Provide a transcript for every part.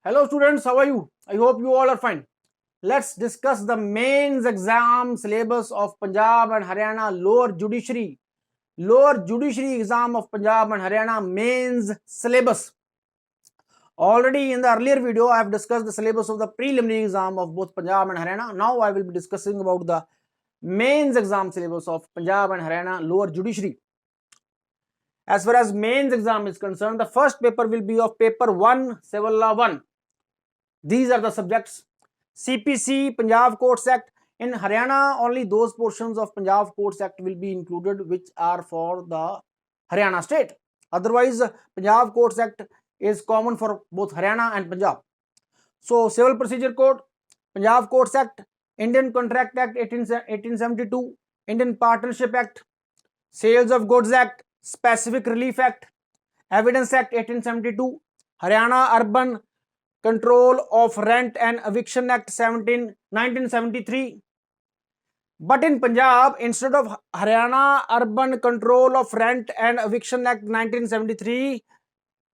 Hello students, how are you? I hope you all are fine. Let's discuss the mains exam syllabus of Punjab and Haryana lower judiciary. Lower judiciary exam of Punjab and Haryana mains syllabus. Already in the earlier video, I have discussed the syllabus of the preliminary exam of both Punjab and Haryana. Now I will be discussing about the mains exam syllabus of Punjab and Haryana lower judiciary. As far as mains exam is concerned, the first paper will be of paper 1, Civil Law 1. These are the subjects: CPC, Punjab Courts Act. In Haryana, only those portions of Punjab Courts Act will be included which are for the Haryana state. Otherwise, Punjab Courts Act is common for both Haryana and Punjab. So, Civil Procedure Code, Punjab Courts Act, Indian Contract Act 1872, Indian Partnership Act, Sales of Goods Act, Specific Relief Act, Evidence Act 1872, Haryana Urban Control of Rent and Eviction Act 1973. But in Punjab, instead of Haryana Urban Control of Rent and Eviction Act 1973,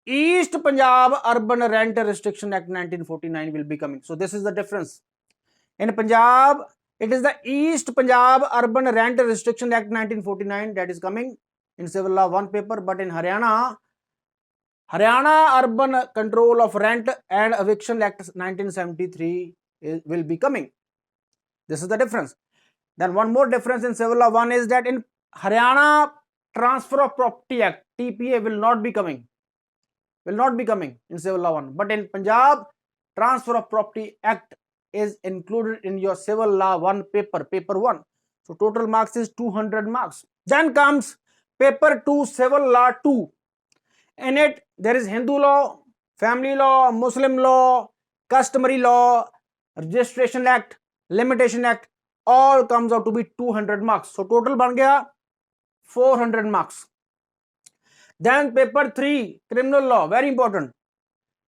East Punjab Urban Rent Restriction Act 1949 will be coming. So this is the difference. In Punjab, it is the East Punjab Urban Rent Restriction Act 1949 that is coming in Civil Law 1 paper. But in Haryana Urban Control of Rent and Eviction Act 1973 will be coming. This is the difference. Then one more difference in Civil Law 1 is that in Haryana, Transfer of Property Act TPA will not be coming in Civil Law 1. But in Punjab, Transfer of Property Act is included in your Civil Law 1 paper 1. So total marks is 200 marks. Then comes paper 2, Civil Law 2. In it, there is Hindu law, family law, Muslim law, customary law, Registration Act, Limitation Act, all comes out to be 200 marks. So total ban gaya 400 marks. Then paper 3, criminal law, very important.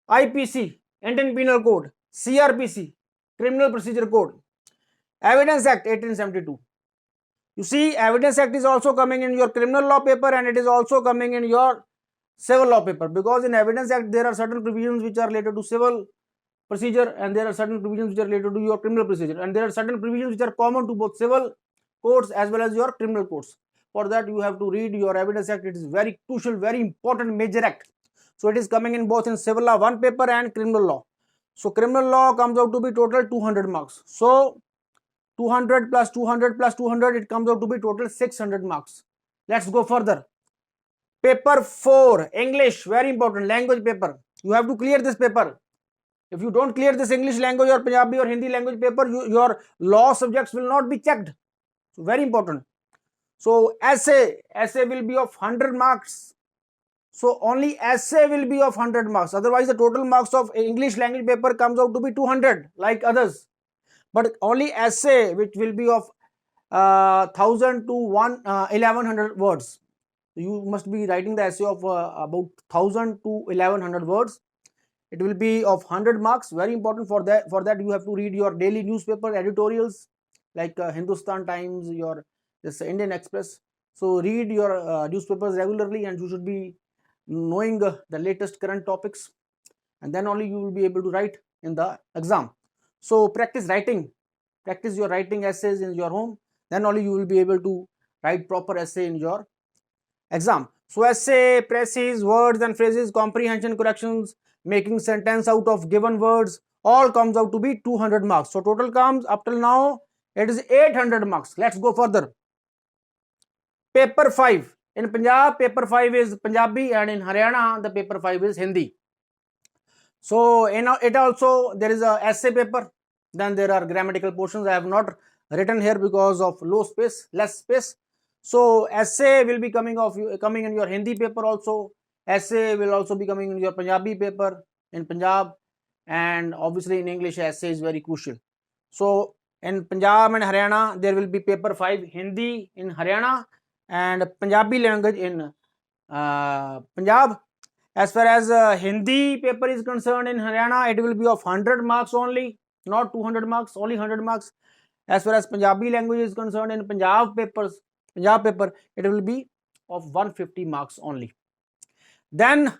IPC, Indian Penal Code, CRPC, Criminal Procedure Code, Evidence Act 1872. You see, Evidence Act is also coming in your criminal law paper and it is also coming in your Civil Law paper, because in Evidence Act there are certain provisions which are related to civil procedure and there are certain provisions which are related to your criminal procedure, and there are certain provisions which are common to both civil courts as well as your criminal courts. For that you have to read your Evidence Act. It is very crucial, very important major act. So it is coming in both in Civil Law 1 paper and criminal law. So criminal law comes out to be total 200 marks. So 200 plus 200 plus 200, it comes out to be total 600 marks. Let's go further. Paper 4, English, very important, language paper. You have to clear this paper. If you don't clear this English language or Punjabi or Hindi language paper, your law subjects will not be checked. So very important. So essay will be of 100 marks. So only essay will be of 100 marks. Otherwise, the total marks of English language paper comes out to be 200 like others. But only essay, which will be of 1000 to 1100 words. You must be writing the essay of about 1000 to 1100 words. It will be of 100 marks. Very important. For that you have to read your daily newspaper editorials like Hindustan Times, your this Indian Express. So read your newspapers regularly and you should be knowing the latest current topics, and then only you will be able to write in the exam. So practice your writing essays in your home, then only you will be able to write proper essay in your exam. So essay, précis, words and phrases, comprehension, corrections, making sentence out of given words, all comes out to be 200 marks. So total comes up till now, it is 800 marks. Let's go further. Paper 5. In Punjab, paper 5 is Punjabi, and in Haryana, the paper 5 is Hindi. So in it also there is a essay paper. Then there are grammatical portions. I have not written here because of less space. So essay will be coming in your Hindi paper also. Essay will also be coming in your Punjabi paper in Punjab, and obviously in English essay is very crucial. So in Punjab and Haryana there will be paper 5 Hindi in Haryana and Punjabi language in Punjab. As far as Hindi paper is concerned in Haryana, it will be of 100 marks only, not 200 marks, only 100 marks. As far as Punjabi language is concerned, in Punjab paper, it will be of 150 marks only. Then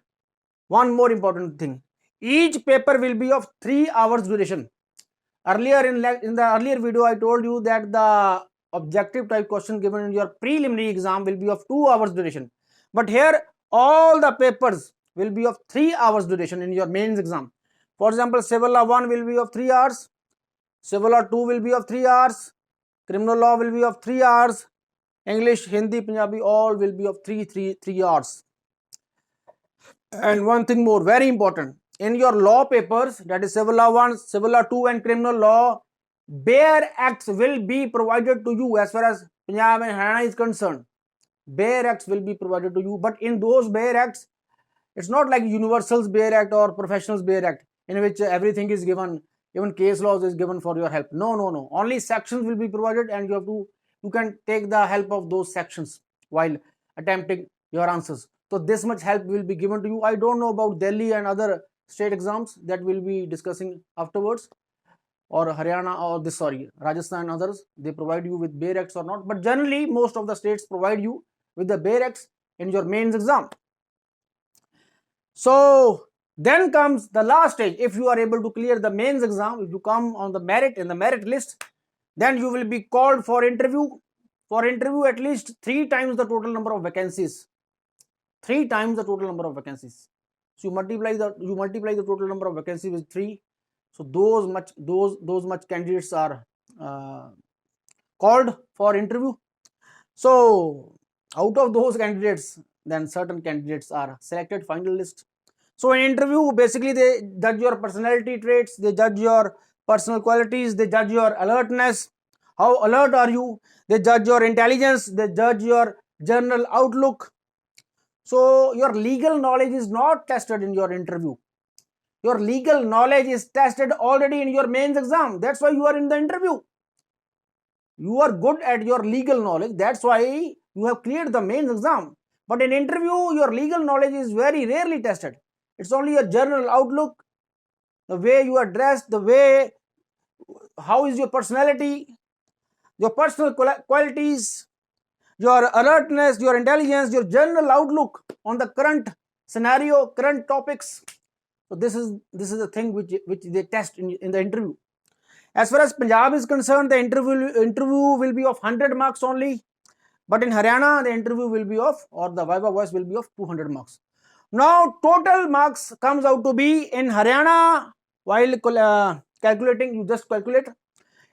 one more important thing, each paper will be of 3 hours duration. Earlier in the earlier video I told you that the objective type question given in your preliminary exam will be of 2 hours duration, but here all the papers will be of 3 hours duration in your mains exam. For example, civil law 1 will be of 3 hours, civil law 2 will be of 3 hours, criminal law will be of 3 hours, English, Hindi, Punjabi all will be of 3 hours. And one thing more, very important, in your law papers, that is civil law 1, civil law 2 and criminal law, bare acts will be provided to you. As far as Punjab and Haryana is concerned, bare acts will be provided to you, but in those bare acts, it's not like universals bare act or professionals bare act in which everything is given, even case laws is given for your help. No, only sections will be provided, and you can take the help of those sections while attempting your answers. So this much help will be given to you. I don't know about Delhi and other state exams that we'll be discussing afterwards, or Haryana or Rajasthan and others, they provide you with bare acts or not, but generally most of the states provide you with the bare acts in your mains exam. So then comes the last stage. If you are able to clear the mains exam, if you come on the merit, in the merit list, then you will be called for interview. For interview, at least 3 times the total number of vacancies. 3 times the total number of vacancies. So you multiply the total number of vacancies with 3. So those much candidates are called for interview. So out of those candidates, then certain candidates are selected, final list. So in interview, basically they judge your personality traits, they judge your personal qualities, they judge your alertness, how alert are you, they judge your intelligence, they judge your general outlook. So your legal knowledge is not tested in your interview. Your legal knowledge is tested already in your mains exam. That's why you are in the interview. You are good at your legal knowledge. That's why you have cleared the mains exam. But in interview, your legal knowledge is very rarely tested. It's only your general outlook, the way you are dressed, the way, how is your personality, your personal qualities, your alertness, your intelligence, your general outlook on the current scenario, current topics. So this is the thing which they test in the interview. As far as Punjab is concerned, the interview will be of 100 marks only, but in Haryana the interview will be of, or the Viva Voice will be of 200 marks. Now total marks comes out to be in Haryana, while calculating, you just calculate,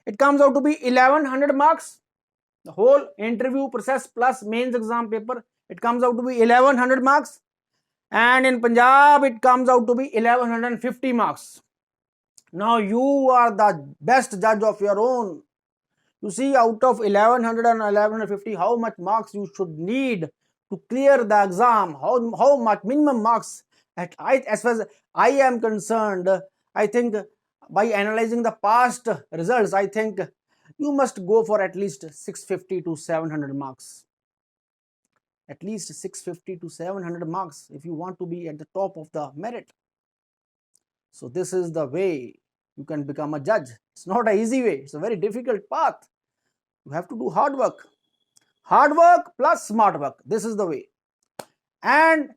it comes out to be 1100 marks. The whole interview process plus mains exam paper, it comes out to be 1100 marks. And in Punjab, it comes out to be 1150 marks. Now you are the best judge of your own. You see, out of 1100 and 1150, how much marks you should need to clear the exam, how much minimum marks. As far as I am concerned, I think by analyzing the past results, I think you must go for at least 650 to 700 marks. At least 650 to 700 marks if you want to be at the top of the merit. So this is the way you can become a judge. It's not an easy way. It's a very difficult path. You have to do hard work. Hard work plus smart work. This is the way. And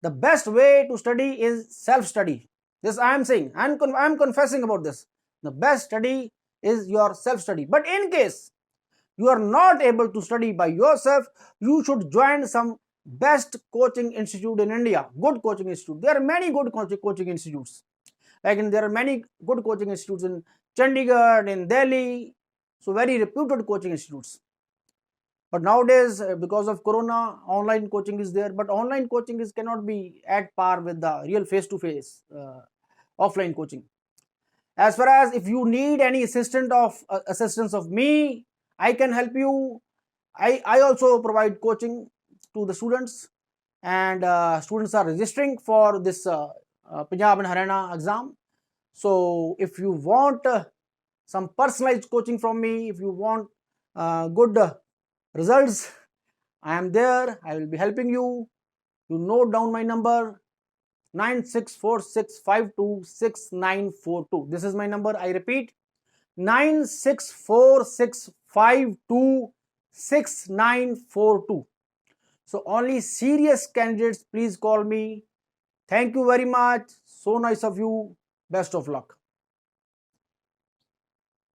the best way to study is self-study. This I am saying. I am confessing about this. The best study is your self-study. But in case you are not able to study by yourself, you should join some best coaching institute in India. Good coaching institute. There are many good coaching institutes. There are many good coaching institutes in Chandigarh, in Delhi. So very reputed coaching institutes. But nowadays, because of Corona, online coaching is there. But online coaching cannot be at par with the real face-to-face offline coaching. As far as if you need any assistance of me, I can help you. I also provide coaching to the students, and students are registering for this Punjab and Haryana exam. So if you want some personalized coaching from me, if you want good results, I am there. I will be helping you. You note down my number, 9646526942. This is my number. I repeat, 9646526942. So only serious candidates, please call me. Thank you very much. So nice of you. Best of luck.